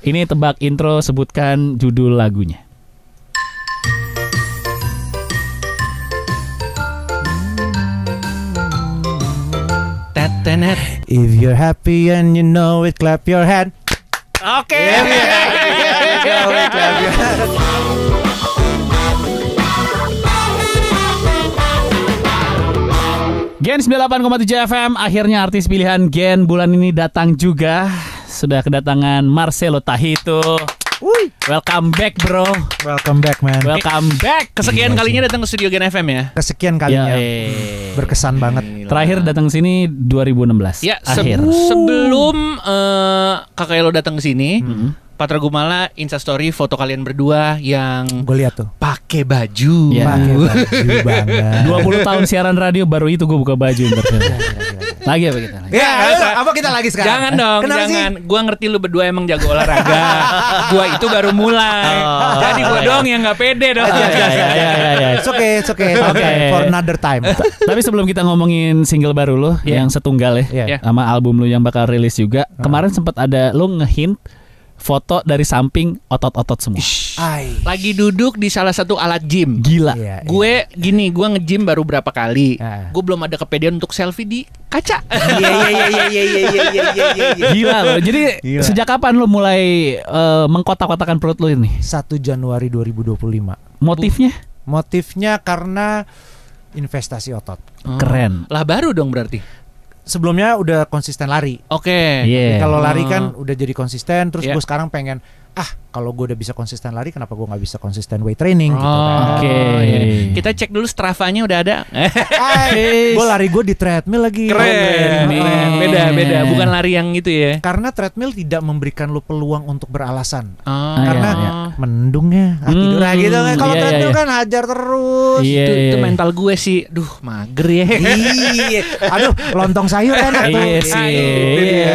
Ini tebak intro, sebutkan judul lagunya. If you're happy and you know it, clap your hand. Oke. Gen 98,7 FM, akhirnya artis pilihan Gen bulan ini datang juga. Sudah kedatangan Marcelo Tahito. Welcome back bro. Welcome back man. Welcome back. Kesekian kalinya datang ke studio Gen FM ya. Kesekian kalinya. Berkesan banget. Terakhir datang sini 2016. Ya, akhir. Sebelum kakak Elo datang ke sini, Patra Gumala Instastory foto kalian berdua yang gue lihat tuh pakai baju. Ya. pakai baju banget. 20 tahun siaran radio baru itu gue buka baju. Lagi apa kita lagi? Ya, apa kita lagi sekarang? Jangan dong, Kenapa jangan. sih? Gua ngerti lu berdua emang jago olahraga. Gua itu baru mulai. Jadi gua dong yang nggak pede dong. It's okay. For another time. Tapi sebelum kita ngomongin single baru lo yang setunggal Yeah. sama album lo yang bakal rilis juga, kemarin sempat ada lo ngehint foto dari samping otot-otot semua. Lagi duduk di salah satu alat gym. Gila. Iya, Gue gini, gue nge-gym baru berapa kali. Ah. Gue belum ada kepedean untuk selfie di kaca. Iya. Gila lo. Jadi Gila. sejak kapan lo mulai mengkotak-kotakan perut lo ini? 1 Januari 2025. Motifnya karena investasi otot. keren. Lah baru dong berarti. Sebelumnya udah konsisten lari. Oke. Iya. Kalau lari kan udah jadi konsisten. Terus Yeah. gue sekarang pengen kalau gue udah bisa konsisten lari, kenapa gue nggak bisa konsisten weight training gitu kan? Oke. Iya. Kita cek dulu Strava-nya udah ada. Gue lari gue di treadmill lagi. Keren. Beda. Bukan lari yang itu ya. Karena treadmill tidak memberikan lu peluang untuk beralasan. iya. Karena mendung ya, tidur aja gitu kan. Kalau Iya, treadmill iya. kan hajar terus. Iya. Itu mental gue sih. Duh, mager ya. Iya. Aduh, lontong sayur enak tuh. Iya sih. Iya.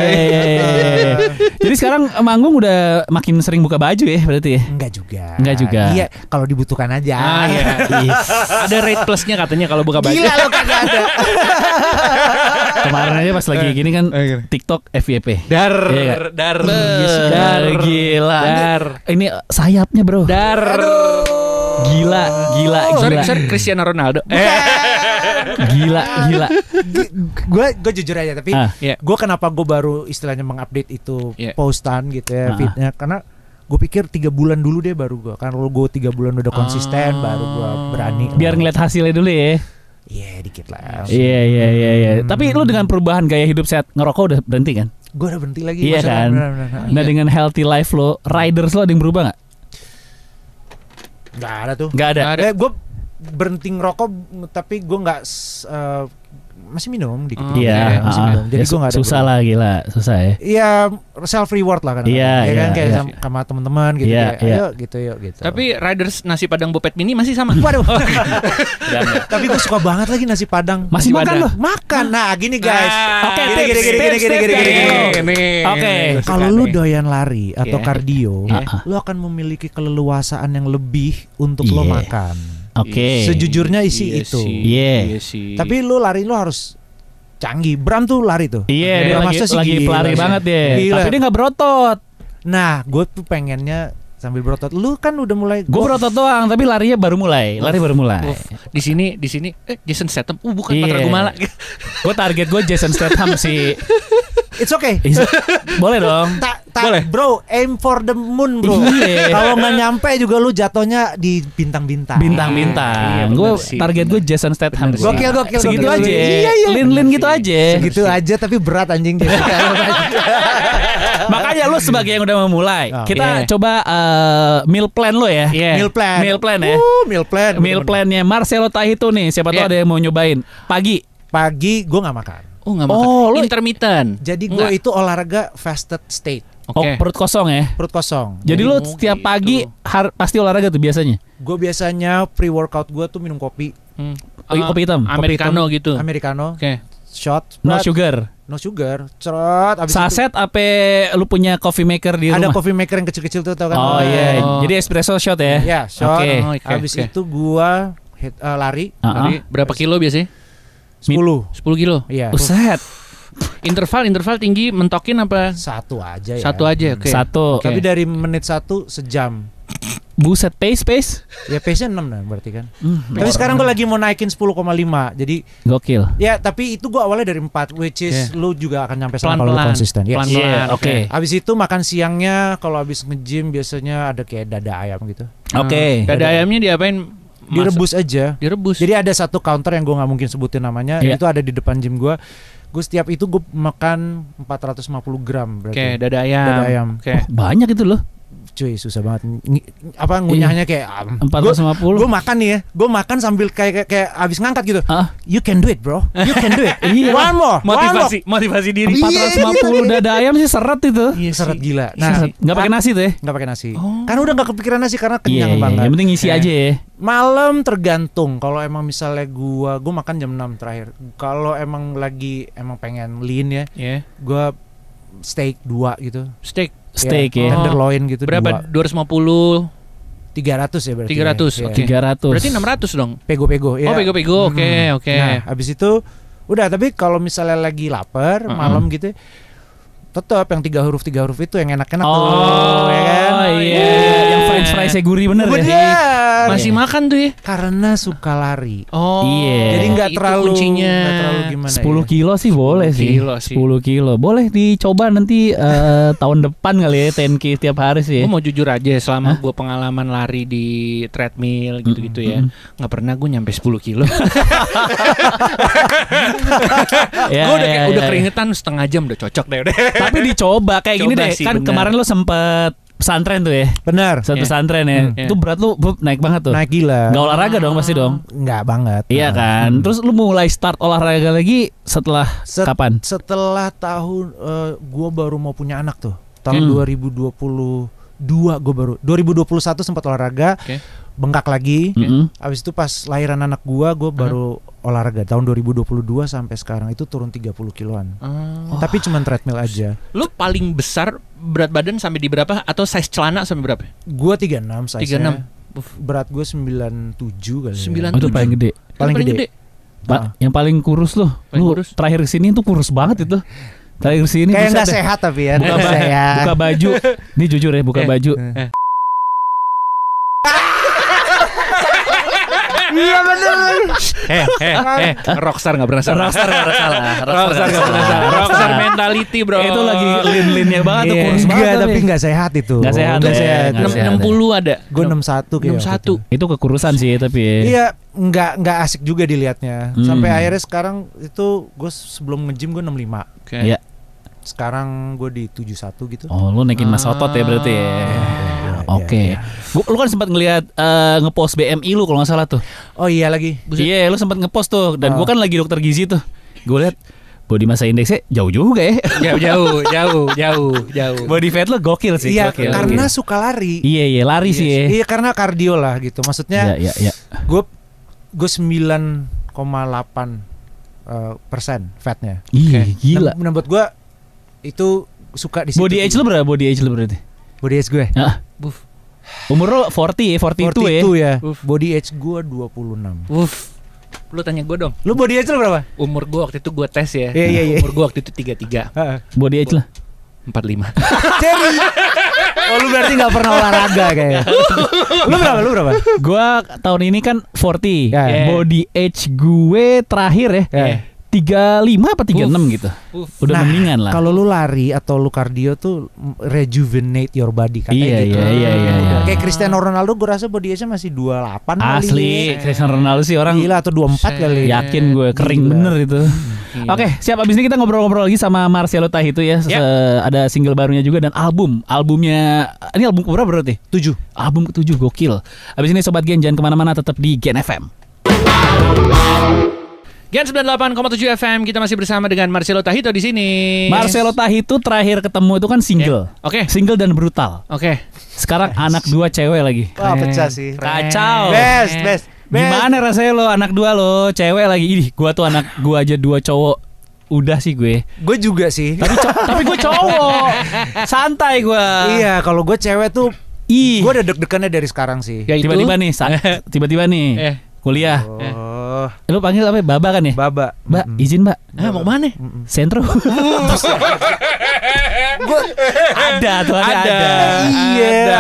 Jadi sekarang manggung udah makin sering buka baju ya berarti ya? Enggak juga. Iya, kalau dibutuhkan aja. Iya. Ada rate plusnya katanya kalau buka baju. Gila lo kagak ada. Kemarin aja pas lagi gini kan TikTok FYP. Dar. Gila. Dar. Ini sayapnya bro. Gila. Sorry, Cristiano Ronaldo. Gila. Gue jujur aja, tapi Iya. gue kenapa gue baru istilahnya mengupdate itu Iya. postan gitu ya, feednya, karena gue pikir 3 bulan dulu deh baru gue. Kan kalau gue 3 bulan udah konsisten, baru gue berani. Biar ngeliat hasilnya dulu ya. Iya, dikit lah. Iya. Tapi lu dengan perubahan gaya hidup sehat, ngerokok udah berhenti kan? Gue udah berhenti lagi. Iya kan? Bener. Nah dengan healthy life lo, riders lo ada yang berubah gak? Gak ada tuh. Gak ada. Gue berhenti ngerokok, tapi gue nggak masih minum dikit. Iya. Masih minum. Jadi gue nggak ada. Susah lah, gila, susah ya. Iya, self reward lah kan. Iya, kan kayak iya. sama teman-teman gitu. Iya, Kayak, iya. Ayo gitu. Tapi Riders nasi padang Bopet Mini masih sama. Waduh. Tapi gue suka banget lagi nasi padang. Masih makan lo? Makan. Nah, gini guys. Oke, Gini. Oke. Kalau lu doyan lari atau Iya. kardio, lu akan memiliki keleluasaan yang lebih untuk lo Iya. makan. Oke. Sejujurnya isi itu. Iya. sih. Tapi lu lari lu harus canggih. Bram tuh lari tuh. Iya, dia Bram lagi Master sih pelari gila sih. banget ya. Gila. Tapi dia nggak berotot. Nah, gue tuh pengennya sambil berotot. Lu kan udah mulai. Gue berotot doang, tapi larinya baru mulai. Lari baru mulai. Di sini Jason Statham. Bukan Iya. Patra Gumala. Gue target gue Jason Statham sih. It's okay. Boleh dong. Boleh. Bro, aim for the moon, bro. Iya. Kalau nggak nyampe juga lu jatuhnya di bintang-bintang. Bintang-bintang. Iya, Gue bener sih, target gue Jason Statham. Bener sih. sih. Gokil. Segitu gokil. aja. Iya. Lin gitu aja. Segitu aja tapi berat anjing. Makanya lu sebagai yang udah memulai, kita Iya. coba meal plan lo ya. Iya. Meal plan. Meal plan ya. Meal plan. Meal plannya Marcelo Tahito nih. Siapa tahu Iya. ada yang mau nyobain. Pagi. Pagi gue nggak makan. Oh, enggak makan. Oh, lu- Intermittent. Jadi gue Nggak. itu olahraga fasted state. Oh, Oke. perut kosong ya. Perut kosong. Jadi lu Oh, setiap gitu. pagi pasti olahraga tuh biasanya. Gue biasanya pre-workout gue tuh minum kopi. Kopi hitam. Americano gitu. Americano. Oke. Shot. No berat. sugar. No sugar. Cerot. Abis itu Saset apa lu punya coffee maker di ada rumah? coffee maker yang kecil-kecil tuh tau kan? Oh iya. Oh. Jadi espresso shot ya. Ya, shot. Oke. Oh, oke, Abis oke. itu gua lari Ah, Berapa kilo biasanya? 10. 10 kilo. Iya. Uset. Interval tinggi mentokin apa? Satu aja ya. Satu aja, oke. Satu. Oke. Tapi dari menit 1 sejam. Buset, pace. Ya pace-nya 6 nah berarti kan. Tapi sekarang gue lagi mau naikin 10,5. Jadi Gokil. ya tapi itu gue awalnya dari 4, which is lu juga akan nyampe sana kalau lu Pelan-pelan. konsisten. Yes. Pelan-pelan. Iya, oke. Habis itu makan siangnya kalau habis nge-gym biasanya ada kayak dada ayam gitu. Oke. Dada ayamnya diapain? Direbus aja. Direbus. Jadi ada satu counter yang gue nggak mungkin sebutin namanya. Iya. Itu ada di depan gym gue. Gue setiap itu gue makan 450 gram Oke, berarti. dada ayam. Dada ayam. Oke. Banyak itu loh. Cuy susah banget. Ngunyahnya kayak 450. Gue makan nih ya. Gue makan sambil kayak abis ngangkat gitu. Ah. You can do it bro. You can do it. Iya. One more. Motivasi diri. 450 dada ayam sih seret itu. Iya Seret sih. gila. Nah, nggak pakai nasi tuh ya? Nggak pakai nasi. Oh. Karena udah nggak kepikiran nasi karena Iya, kenyang banget. yang penting isi aja ya. Malam tergantung. Kalau emang misalnya gua makan jam 6 terakhir. Kalau emang pengen lean ya, Iya. gua steak 2 gitu. Steak. Steak ya. Tenderloin gitu. Berapa? 2. 250. 300 ya berarti. 300, ya. oke. 300. Berarti 600 dong. Pego-pego ya. Oh, pego-pego. Oke, oke. Nah, habis itu udah, tapi kalau misalnya lagi lapar malam gitu tetap yang 3 huruf itu yang enak-enak tuh. Oh, Ya kan? iya. Yang french fries gurih bener ya. Bener. Masih makan tuh ya? Karena suka lari. Oh. Iya. Jadi nggak itu terlalu kuncinya. nggak terlalu gimana 10 ya. kilo sih boleh 10 sih. kilo sih. 10 kilo. Boleh dicoba nanti tahun depan kali ya 10K tiap hari sih. Gue mau jujur aja, selama gue pengalaman lari di treadmill gitu-gitu ya, nggak pernah gue nyampe 10 kilo. Ya, Gue udah ya, udah ya. keringetan setengah jam udah cocok deh udah. Tapi dicoba kayak gini Coba deh. sih, Kan bener. kemarin lu sempet pesantren tuh ya. Benar. Satu Iya. pesantren ya. Iya. Itu berat lu naik banget tuh. Naik gila. Gak olahraga dong pasti dong. Nggak banget. Iya kan. Terus lu mulai start olahraga lagi setelah kapan? Setelah tahun gua baru mau punya anak tuh. Tahun Oke. 2022 gua baru. 2021 sempat olahraga. Oke. Bengkak lagi. Mm-mm. Habis itu pas lahiran anak gua baru olahraga tahun 2022 sampai sekarang itu turun 30 kiloan. Tapi cuman treadmill aja. Lu paling besar berat badan sampai di berapa? Atau size celana sampai berapa? Gua 36 size-nya. 36. Berat gua 97 kali. 9. Oh, itu paling gede. Paling gede. Yang paling kurus lu. Paling Lu kurus. terakhir kesini tuh kurus banget itu. Terakhir kesini Kayak buset nggak deh. sehat tapi ya. Buka, nggak sehat. buka baju. Ini jujur ya, buka baju. Iya bener. Rockstar nggak pernah salah. Rockstar nggak salah. Rockstar nggak pernah salah. Rockstar mentality bro. Itu lagi lean-leannya banget tuh, Iya, kurus banget. enggak, tapi nih. nggak sehat itu. Nggak sehat Nggak ya, sehat. nggak sehat. 60 ada. Gue 61 kayak 61. Itu kekurusan sih tapi ya. Iya, nggak asik juga dilihatnya. Hmm. Sampai akhirnya sekarang itu gue sebelum nge-gym gue 65. Oke. Iya. Sekarang gue di 71 gitu. Oh, lu naikin mas otot ya berarti ya. Oke. Lu kan sempat ngelihat ngepost BMI lu kalau nggak salah tuh. Oh iya lagi. Iya, lu sempat ngepost tuh. Dan gua kan lagi dokter gizi tuh. Gue lihat body massa indeksnya jauh juga ya. Jauh. Body fat lu gokil sih. Iya, gokil, karena gokil. suka lari. Iya lari sih ya. Iya, karena kardio lah gitu. Maksudnya Iya. gue 9,8 persen fatnya. Iya, gila. Nah, buat gue itu suka di situ. Body age lu berapa? Body age lu berarti? Body age gue. Heeh. Buf. Umur lu 40 ya, 42 ya. 42 ya. Uf. Body age gue 26. Lu tanya gue dong. Lu body age lu berapa? Umur gue waktu itu gue tes ya. Iya. Umur gue waktu itu 33. Body age lah. 45. Ceri. Oh lu berarti gak pernah olahraga kayaknya. Lu berapa? Gua tahun ini kan 40. Ya. Body age gue terakhir ya. Ya. 35 apa 36 gitu. Udah Nah, mendingan lah. Kalau lu lari atau lu kardio tuh rejuvenate your body katanya Iya, gitu. iya. Kayak Cristiano Ronaldo gue rasa body age-nya masih 28 kali. Asli, Cristiano Ronaldo sih orang Gila atau 24 kali. yakin gue kering Gila. bener itu. Oke, siap. Abis ini kita ngobrol-ngobrol lagi sama Marcelo Tahitu ya. Ada single barunya juga dan albumnya. Ini album keberapa berarti? 7. Album ke-7, gokil. Abis ini Sobat Gen jangan kemana-mana, tetap di Gen FM. Gen 98,7 FM, kita masih bersama dengan Marcelo Tahitu di sini. Marcelo Tahitu terakhir ketemu itu kan single. Oke. Single dan brutal. Oke. Sekarang anak 2 cewek lagi. Wah pecah sih. Kacau. Best. Gimana rasanya lo anak 2 lo, cewek lagi. Ih, gua tuh anak gua aja 2 cowok. Udah sih gue. Gue juga sih. Tapi gue cowok. Santai gua. Iya, kalau gue cewek tuh Ih. gue ada deg-degannya dari sekarang sih. Ya itu. Tiba-tiba nih, tiba-tiba nih. Eh. Kuliah. Oh, Lu panggil apa? Baba kan ya? Baba. Mbak, izin Mbak. Mau kemana? Sentro. Ada tuh ada. Iya,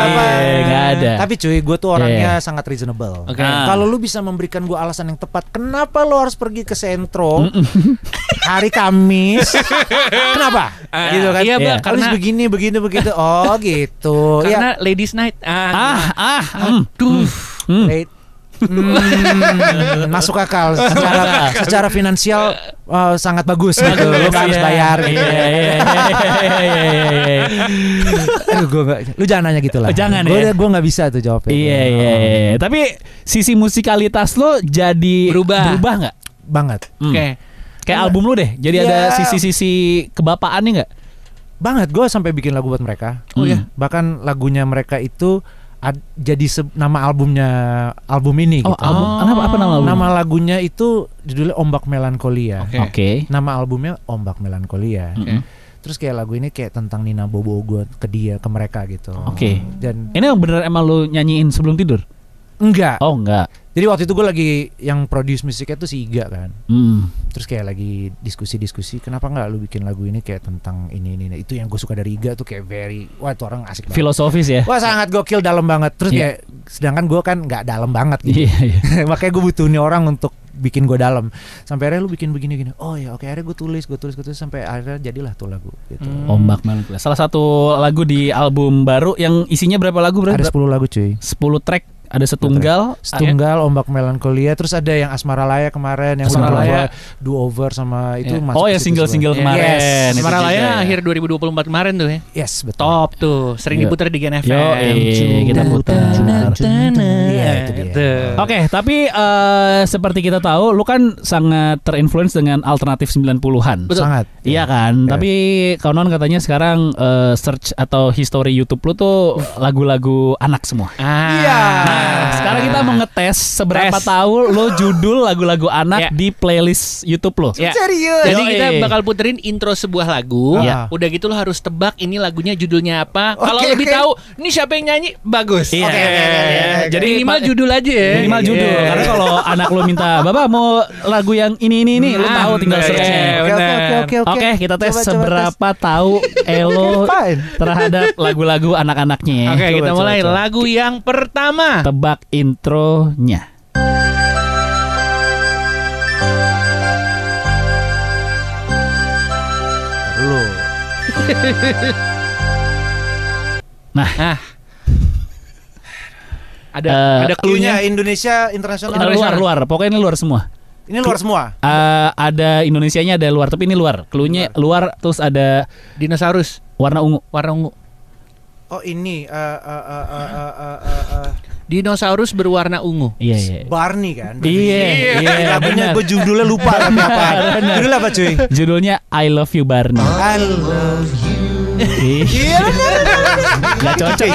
nggak ada. Tapi cuy, gue tuh orangnya sangat reasonable. Oke. Kalau lu bisa memberikan gue alasan yang tepat, kenapa lu harus pergi ke Sentro hari Kamis? Kenapa? Gitu kan? Iya, Mbak, Habis karena begitu. Oh, gitu. karena ladies night. Duh. Masuk akal secara finansial sangat bagus gitu. Lu harus bayar gitu. Aduh, lu jangan nanya gitu lah. Jangan ya. Gue nggak bisa tuh jawabnya. Iya. Tapi sisi musikalitas lo jadi berubah nggak? Banget. Oke. Kayak album lu deh. Jadi ada sisi-sisi kebapaannya nggak? Banget. Gue sampai bikin lagu buat mereka. Oh ya. Bahkan lagunya mereka itu jadi nama album ini gitu. Album. Apa nama album? Nama lagunya itu judulnya Ombak Melankolia. Oke. Nama albumnya Ombak Melankolia. Terus kayak lagu ini kayak tentang Nina Bobo gue ke mereka gitu. Oke. Dan ini bener emang lu nyanyiin sebelum tidur? Enggak. Oh enggak. Jadi waktu itu gue lagi yang produce musiknya tuh si Iga kan. Terus kayak lagi diskusi kenapa nggak lu bikin lagu ini kayak tentang ini. Itu yang gue suka dari Iga tuh kayak wah itu orang asik banget. Filosofis ya. Wah sangat gokil, dalam banget. Terus kayak sedangkan gue kan nggak dalam banget gitu. Iya. Makanya gue butuh nih orang untuk bikin gue dalam. Sampai akhirnya lu bikin begini. Oh ya oke, akhirnya gue tulis sampai akhirnya jadilah tuh lagu gitu. Ombak Melankolia. Salah satu lagu di album baru yang isinya berapa lagu Ada 10 lagu cuy. 10 track. Ada setunggal, Ombak Melankolia, terus ada yang Asmara Laya kemarin, yang Asmara Do Over sama itu masuk. Oh, yang single-single kemarin. Yes. Asmara Laya akhir 2024 kemarin tuh ya. Yes, betul. Top tuh, sering diputar di Gen FM. Kita putar. Iya, itu dia. Oke, tapi seperti kita tahu, lu kan sangat terinfluence dengan alternatif 90-an. Betul. Sangat. Iya kan, tapi konon katanya sekarang search atau history YouTube lu tuh lagu-lagu anak semua. Iya. Nah, sekarang kita mau ngetes seberapa tahu lo judul lagu-lagu anak di playlist YouTube lo. Serius. Jadi kita bakal puterin intro sebuah lagu. Udah gitu lo harus tebak ini lagunya judulnya apa. Kalau lebih tahu, ini siapa yang nyanyi, bagus. Jadi minimal judul aja ya. Minimal judul. Karena kalau anak lo minta, "Bapak mau lagu yang ini, lo tahu tinggal search-nya. Oke, kita tes seberapa tahu Elo terhadap lagu-lagu anak-anaknya. Oke, kita mulai lagu yang pertama. Tebak intronya. Nah, ada cluenya. Indonesia internasional. Luar. Pokoknya ini luar semua. Ini luar semua. Ada Indonesianya, ada luar, tapi ini luar. Cluenya luar, terus ada dinosaurus warna ungu. Oh ini dinosaurus berwarna ungu. Iya. Barney kan. Iya. Lagunya gue judulnya lupa tapi apa. Judulnya apa cuy? Judulnya I Love You Barney. I love you. Iya. Gak cocok.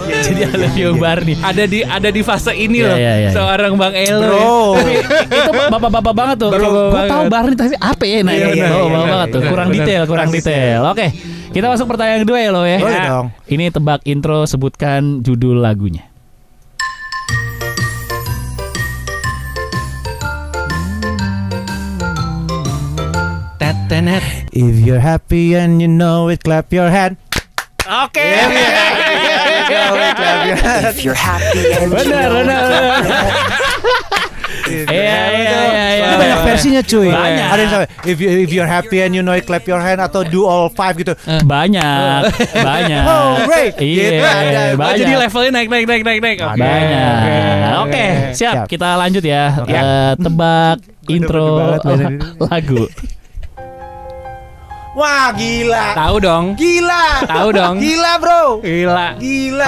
Jadi I Love You Barney. Ada di fase ini loh. Seorang Bang Elo. Bro. Itu bapak-bapak banget tuh. Gue tahu Barney tapi apa ya? Nah, bapak banget tuh. Kurang detail. Oke. Kita masuk pertanyaan kedua ya lo ya. Boleh dong. Ini tebak intro, sebutkan judul lagunya. If you're happy and you know it, clap your hand. Oke. If you're happy and Benar. Iya. Ini banyak versinya cuy. Banyak. Ada yang sampai if you're happy and you know it, clap your hand atau do all five gitu. Banyak. Oh, great. Iya. Oh, jadi levelnya naik. Banyak. Oke, siap. Kita lanjut ya. Tebak intro lagu. Wah, gila. Tahu dong. Gila, bro. Gila.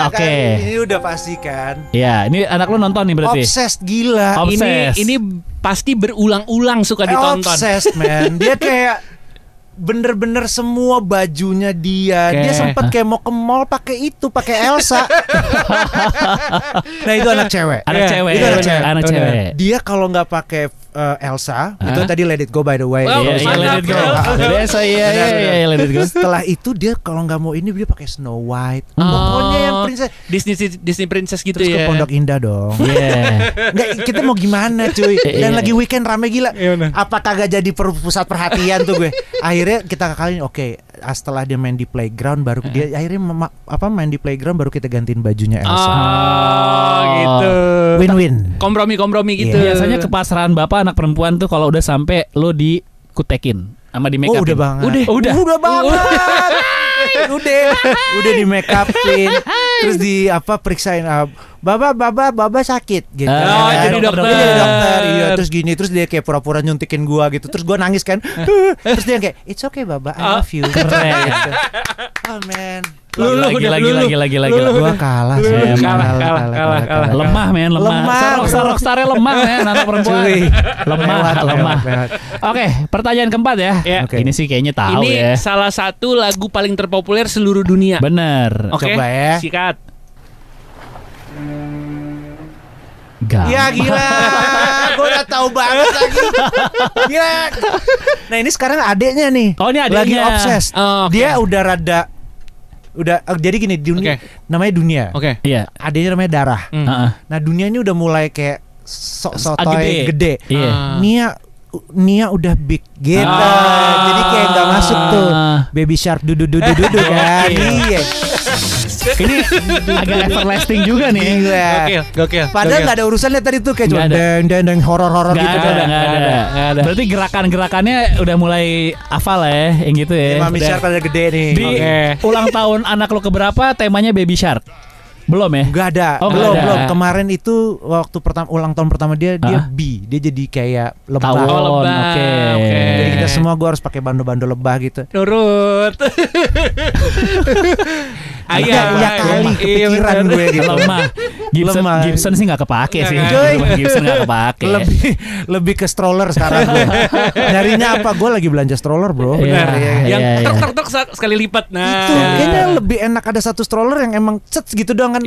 Oke. Kan. Ini udah pasti kan. Ya, ini anak lu nonton nih berarti. Obsessed gila. Ini pasti berulang-ulang suka ditonton. Obsessed, man. Dia kayak bener-bener semua bajunya dia. Dia sempat kayak mau ke mall pakai Elsa. Nah, itu anak cewek. Anak cewek. Itu anak cewek. Anak cewek. Dia kalau nggak pakai Elsa, itu tadi Let It Go by the way. Let It Go. Dari Elsa Let It Go. Setelah itu dia kalau nggak mau ini dia pakai Snow White. Pokoknya yang princess Disney princess gitu. Terus ya. ke Pondok Indah dong. Nggak, kita mau gimana cuy? Dan lagi weekend rame gila. Apa kagak jadi pusat perhatian tuh gue. Akhirnya kita kakalin setelah dia main di playground baru dia akhirnya main di playground baru kita gantiin bajunya Elsa. Gitu. Win-win. Kompromi gitu. Biasanya kepasrahan bapak anak perempuan tuh kalau udah sampai lo dikutekin sama di make upin. Udah banget. Udah banget. udah di make upin. Terus di periksain Baba sakit gitu. Jadi dokter. Iya, terus gini, terus dia kayak pura-pura nyuntikin gua gitu. Terus gua nangis kan. Terus dia kayak it's okay Baba, I love you. Keren. Gitu. Oh man. Lagi. Gua kalah sih. Kalah. Lemah. Rockstar-lemah men anak perempuan. Lemah. Oke, pertanyaan keempat ya. Ini sih kayaknya tahu ya. Ini salah satu lagu paling terpopuler seluruh dunia. Bener. Oke. Coba ya. Sikat. Ya gila, gue udah tahu banget lagi. Gila. Nah ini sekarang adeknya nih. Oh ini adeknya. Lagi obses. Dia jadi gini dunia, namanya Dunia. Oke. Iya. Adeknya namanya Darah. Nah Dunia ini udah mulai kayak sok-sotoy gede. Iya. Nia udah big gitu. Jadi kayak nggak masuk tuh Baby Shark dudu kan. Iya. Ini agak everlasting juga nih. Gokil. Padahal nggak ada urusannya tadi tuh kayak cuma deng horor gitu. Nggak ada. Berarti gerakannya udah mulai hafal ya, yang gitu ya. Mami Shark ada gede nih. Di ulang tahun anak lo keberapa temanya Baby Shark? Belum ya? Gak ada. Belum. Kemarin itu waktu ulang tahun pertama dia B. Dia jadi kayak lebah. Oke. Jadi kita semua gue harus pakai bando-bando lebah gitu. Nurut. Ya kali kepikiran gue gitu. Lemah. Gibson sih nggak kepake sih. Gibson nggak kepake. Lebih ke stroller sekarang gue. Nyarinya apa? Gue lagi belanja stroller bro. Yang tok sekali lipat. Nah. Itu kayaknya lebih enak ada satu stroller yang emang cet gitu doang kan.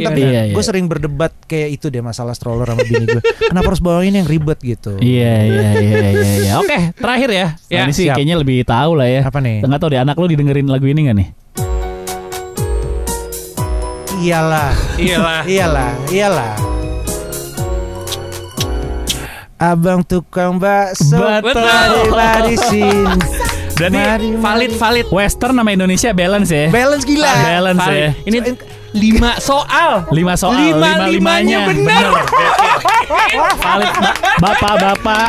Gue sering berdebat kayak itu deh masalah stroller sama bini gue. Kenapa harus bawa ini yang ribet gitu? Iya. Oke, terakhir ya. Ini sih kayaknya lebih tahu lah ya. Apa nih? Nggak tahu deh anak lo didengerin lagu ini nggak nih? Iyalah. Abang tukang bakso barisin. Dan valid. Western nama Indonesia balance ya. Balance gila. Balance ya. Ini 5 soal. 5 soal. 5-5-nya benar. Valid bapak-bapak.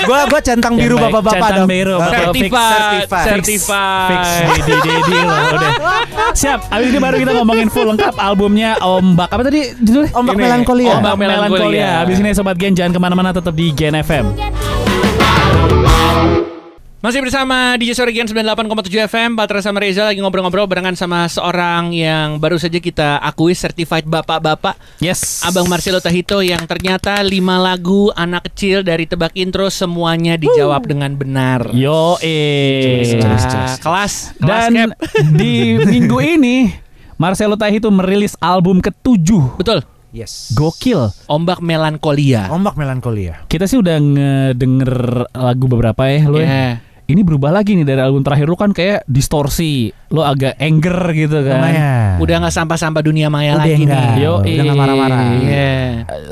Gua centang biru bapak-bapak dong. Centang biru. Certified. Fix. Di udah. Siap. Abis ini baru kita ngomongin full lengkap albumnya Ombak. Apa tadi judulnya? Ombak Melankolia. Ombak Melankolia. Abis ini Sobat Gen jangan kemana-mana, tetap di Gen FM. Masih bersama DJ Sore Gen 98,7 FM. Patra sama Reza lagi ngobrol-ngobrol barengan sama seorang yang baru saja kita akui certified bapak-bapak. Yes. Abang Marcelo Tahito yang ternyata 5 lagu anak kecil dari Tebak Intro semuanya dijawab dengan benar. Kelas. Dan di minggu ini Marcelo Tahito merilis album ke-7. Betul. Yes. Gokil. Ombak Melankolia. Kita sih udah ngedenger lagu beberapa ya lo ya. Ini berubah lagi nih dari album terakhir lu kan kayak distorsi. Lo agak anger gitu kan. Udah gak sampah-sampah dunia maya lagi nih. Udah gak marah-marah.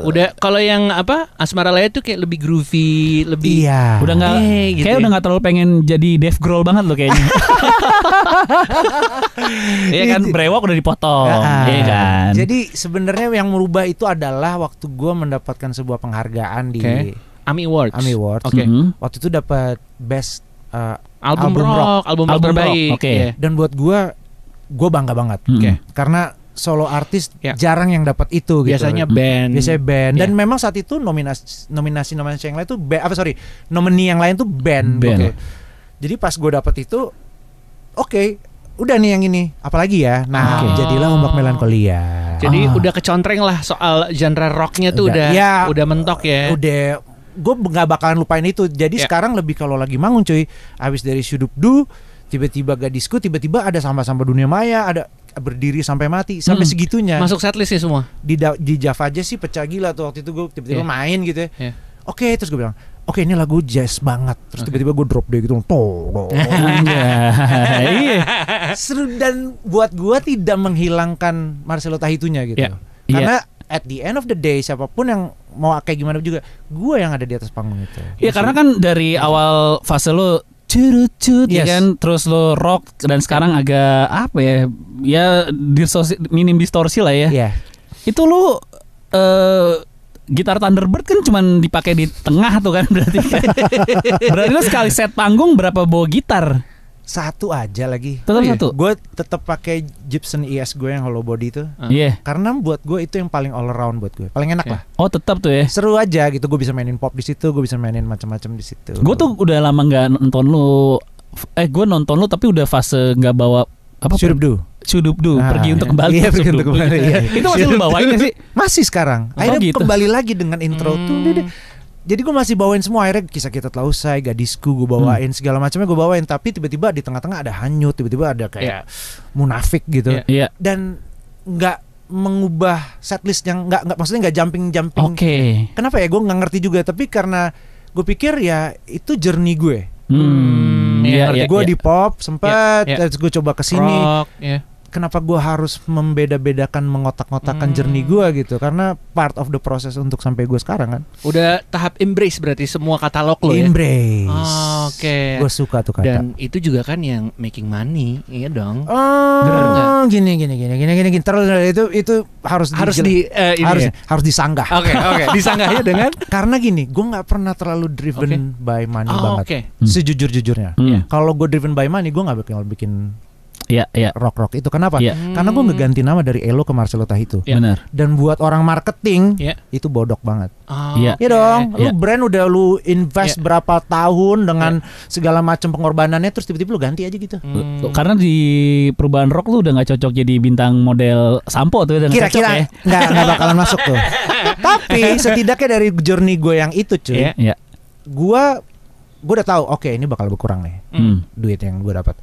Udah kalau yang Asmara Laya tuh kayak lebih groovy, lebih udah gak gitu kayak udah gak terlalu pengen jadi Dave Grohl banget lo kayaknya. Iya kan, brewok udah dipotong. Iya kan. Jadi sebenarnya yang merubah itu adalah waktu gue mendapatkan sebuah penghargaan di AMI Awards. Waktu itu dapat best album rock terbaik. Dan buat gue bangga banget. Karena solo artis jarang yang dapat itu. Biasanya band. Dan memang saat itu nominasi yang lain tuh nomini yang lain tuh band. Jadi pas gue dapat itu, udah nih yang ini, apalagi ya. Nah, jadilah Ombak Melankolia. Jadi udah kecontreng lah soal genre rocknya tuh udah mentok ya. Udah. Gue gak bakalan lupain itu. Jadi sekarang lebih kalau lagi manggung cuy, habis dari Syudupdu, tiba-tiba Gadisku, tiba-tiba ada Sampah-Sampah Dunia Maya, ada Berdiri Sampai Mati, sampai segitunya. Masuk setlist sih semua. Di Java aja sih pecah gila tuh waktu itu gue tiba-tiba main gitu ya. Terus gue bilang, oke ini lagu jazz banget, terus tiba-tiba gue drop deh gitu, Iya. seru, dan buat gue tidak menghilangkan Marcelo Tahitunya gitu, karena at the end of the day siapapun yang mau kayak gimana juga, gue yang ada di atas panggung itu. Ya karena kan dari awal fase lo curut ya kan, terus lo rock dan sekarang agak apa ya minim distorsi lah ya. Iya. Itu lo gitar Thunderbird kan cuman dipakai di tengah tuh kan berarti kan. Berarti lo sekali set panggung berapa bawa gitar? Satu aja lagi. Tetap satu. Gue tetap pakai Gibson ES gue yang hollow body itu. Iya. Karena buat gue itu yang paling all around buat gue. Paling enak lah. Oh, tetap tuh ya. Seru aja gitu, gue bisa mainin pop di situ, gue bisa mainin macam-macam di situ. Gue tuh udah lama nggak nonton lu. Gue nonton lu tapi udah fase nggak bawa apa? Sudubdu, pergi untuk kembali. Iya, pergi untuk kembali. Iya. Itu masih lu bawain gak sih? Masih sekarang. Akhirnya gitu. kembali lagi dengan intro tuh. Jadi gue masih bawain semua, akhirnya Kisah Kita Telah Usai, Gadisku gue bawain, segala macamnya gue bawain. Tapi tiba-tiba di tengah-tengah ada Hanyut, tiba-tiba ada kayak Munafik gitu. Dan nggak mengubah setlist yang nggak maksudnya nggak jumping. Oke. Kenapa ya? Gue nggak ngerti juga. Tapi karena gue pikir ya itu journey gue. Gue di pop sempat, terus gue coba kesini. Rock, Kenapa gue harus membeda-bedakan, mengotak-ngotakan journey gue gitu? Karena part of the process untuk sampai gue sekarang kan. Udah tahap embrace berarti semua katalog lo ya. Embrace. Oke. Gue suka tuh kata. Dan itu juga kan yang making money, iya dong. Gini. Terus itu harus disanggah. Oke. Disanggahnya dengan karena gini, gue nggak pernah terlalu driven by money banget. Sejujur-jujurnya. Kalau gue driven by money, gue nggak bakal bikin rock itu. Kenapa? Karena gue ngeganti nama dari Elo ke Marcelo Tahitu. Benar. Dan buat orang marketing itu bodok banget. Iya dong. Lu brand udah lu invest berapa tahun dengan segala macam pengorbanannya, terus tiba-tiba lu ganti aja gitu. Karena di perubahan rock lu udah nggak cocok jadi bintang model sampo tuh. Kira-kira nggak bakalan masuk tuh. Tapi setidaknya dari journey gue yang itu cuy, gue udah tahu oke, ini bakal berkurang nih duit yang gue dapat.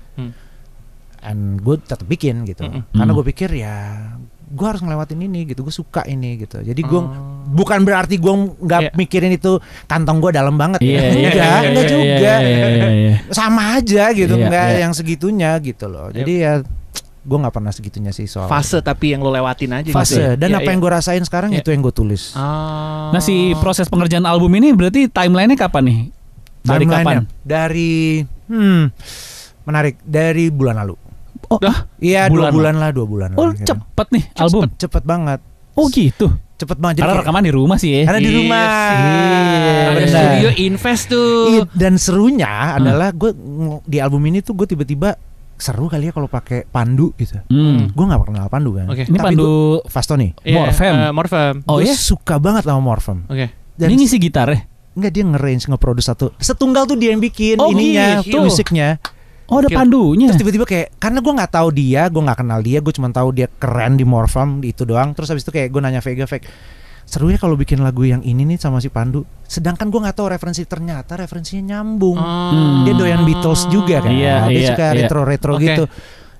And gue tetap bikin gitu, karena gue pikir ya gue harus ngelewatin ini gitu, gue suka ini gitu. Jadi gue bukan berarti gue nggak mikirin itu kantong gue dalam banget enggak juga, sama aja gitu, nggak yang segitunya gitu loh. Jadi ya gue nggak pernah segitunya sih soal fase, tapi yang lo lewatin aja fase. Dan apa yang gue rasain sekarang itu yang gue tulis. Nah, si proses pengerjaan album ini berarti timelinenya kapan nih? Dari kapan? Dari menarik, dari bulan lalu. Oh, iya 2 bulan lah. Oh, gitu. Cepet nih album. Cepet banget. Oh gitu. Cepet banget. Karena rekaman di rumah sih ya. Karena di rumah. Ada studio invest tuh. Dan serunya adalah gue di album ini tuh gue tiba-tiba seru kali ya kalau pakai pandu gitu. Gue nggak kenal pandu kan. Ini pandu Fastoni. Morfem. Oh ya, suka banget sama Morfem. Dan ini ngisi gitar ya? Enggak, dia nge-range, nge-produce setunggal tuh dia yang bikin ininya, gitu. musiknya. Oh, ada pandunya. Terus tiba-tiba kayak, karena gue nggak tahu dia, gue nggak kenal dia, gue cuma tahu dia keren di Morfem itu doang. Terus habis itu kayak gue nanya Vega, serunya kalau bikin lagu yang ini nih sama si Pandu. Sedangkan gue nggak tahu referensinya nyambung. Dia doyan Beatles juga kan. Dia suka retro gitu.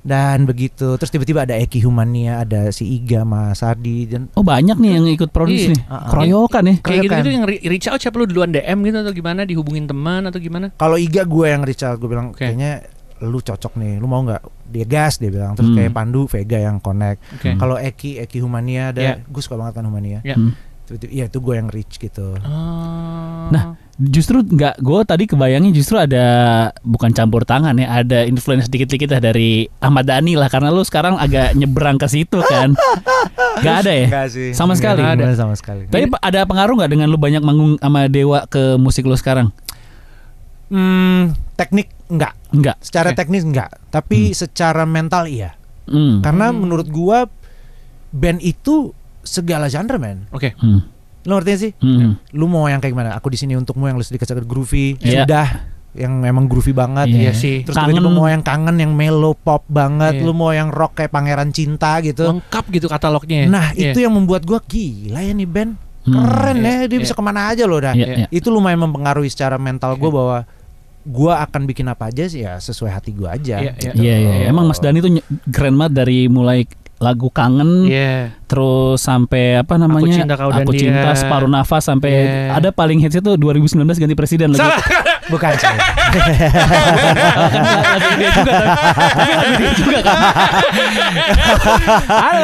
Dan begitu, terus tiba-tiba ada Eki Humania, ada si Iga, Mas Ardi, dan banyak nih yang ikut produksi nih. Keroyokan nih. Kayak gitu yang reach out, siapa lu duluan DM gitu atau gimana, dihubungin teman atau gimana? Kalau Iga gue yang reach out, gue bilang kayaknya lu cocok nih, lu mau nggak? Dia gas, dia bilang. Terus kayak Pandu, Vega yang connect. Kalau Eki Humania ada, gue suka banget kan Humania. Iya, itu gue yang reach gitu. Nah, justru nggak, gue tadi kebayangnya justru ada bukan campur tangan ya, ada influence dikit-dikit lah dari Ahmad Dhani lah, karena lu sekarang agak nyebrang ke situ kan. Gak ada ya? Gak sih. Sama sekali. Ada sama sekali. Tapi ada pengaruh nggak dengan lu banyak manggung sama Dewa ke musik lu sekarang? Teknik enggak. Secara teknis enggak, tapi secara mental iya. Karena menurut gua band itu segala genre, men. Lo ngerti sih? Lu mau yang kayak gimana? Aku di sini untukmu yang sedikit groovy, sudah yang memang groovy banget. Iya sih. Terus tiba-tiba mau yang kangen, yang mellow pop banget. Lu mau yang rock kayak Pangeran Cinta gitu. Lengkap gitu katalognya. Nah, itu yang membuat gua gila ya nih band. Keren ya, dia bisa kemana aja loh dah. Itu lumayan mempengaruhi secara mental gua bahwa gua akan bikin apa aja sih ya sesuai hati gua aja. Iya. Emang Mas Dhani tuh keren banget dari mulai lagu Kangen. Terus sampai apa namanya? Aku cinta Separuh Nafas sampai ada paling hits itu 2019 ganti presiden lagu. Bukan sih. Lagu dia juga tapi lagu dia juga kan.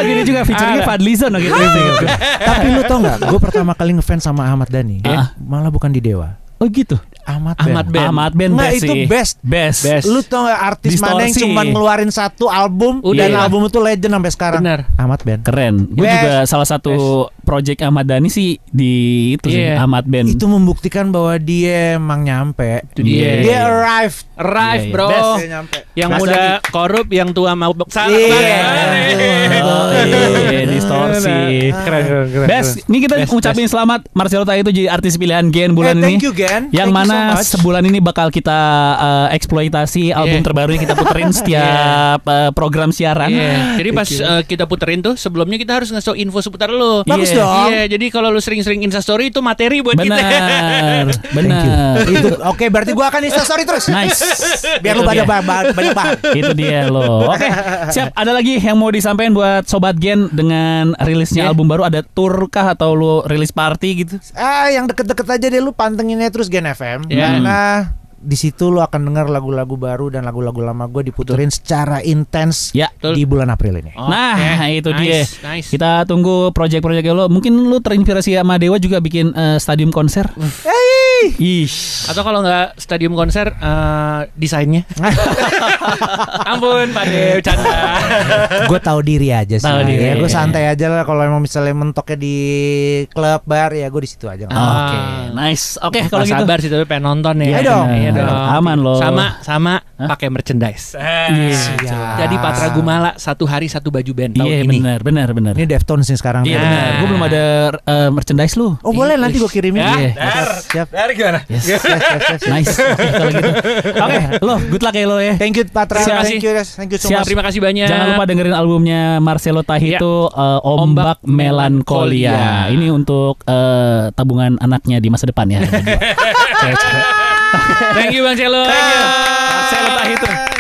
Lagu dia juga featuringnya Fadlizon gitu. Tapi lu tau nggak? Gue pertama kali ngefans sama Ahmad Dhani, malah bukan di Dewa. Oh gitu. Ahmad Band nggak, itu best. Lu tau gak artis Distorsi. mana yang cuma ngeluarin satu album dan album itu legend sampai sekarang? Benar. Ahmad Band. Keren. Gue juga salah satu project Ahmad Dhani sih di itu sih Ahmad Band. Itu membuktikan bahwa dia emang nyampe. Dia arrive bro. Best, dia nyampe. Yang muda korup, yang tua mabuk. Distorsi. Keren. Best. Ini kita ngucapin selamat Marcelo Tahi itu jadi artis pilihan Gen bulan ini. Thank you Gen. Yang mana sebulan ini bakal kita eksploitasi album terbarunya kita puterin setiap program siaran. Jadi pas kita puterin tuh sebelumnya kita harus nge-show info seputar lu. Bagus dong. Jadi kalau lu sering-sering Instastory itu materi buat kita. Benar. Itu oke, berarti gua akan Instastory terus. Nice. Biar lu banyak bahan. Itu dia lo. Oke, siap. Ada lagi yang mau disampaikan buat Sobat Gen dengan rilisnya album baru? Ada tour kah atau lu rilis party gitu? Yang deket-deket aja deh, lu pantenginnya terus Gen FM. Karena di situ lu akan dengar lagu-lagu baru dan lagu-lagu lama gue diputerin secara intens di bulan April ini. Itu dia. Kita tunggu project-project lo. Mungkin lu terinspirasi sama Dewa juga bikin stadium konser. Atau kalau nggak stadium konser, desainnya. Ampun, Pak Dew, canda. Gue tahu diri aja sih. Ya, gue santai aja lah. Kalau emang misalnya mentoknya di klub bar, ya gue di situ aja. Oke, nice. Oke, kalau gitu. Sabar sih, tapi pengen nonton ya. Iya dong. Aman loh. Sama pakai merchandise. Jadi Patra Gumala 1 hari 1 baju band tahun ini. Benar. Ini Deftones nih sekarang. Iya benar. Gue belum ada merchandise lu. Oh boleh, nanti gue kirimin. Siap. Dari gimana? Yes. Nice. Oke, kalau gitu. Oke, lo good luck ya lo ya. Thank you Patra. Thank you so much. Terima kasih banyak. Jangan lupa dengerin albumnya Marcelo Tahi itu Ombak Melankolia. Ini untuk tabungan anaknya di masa depan ya. Thank you Bang Celo. Marcelo Tahi itu.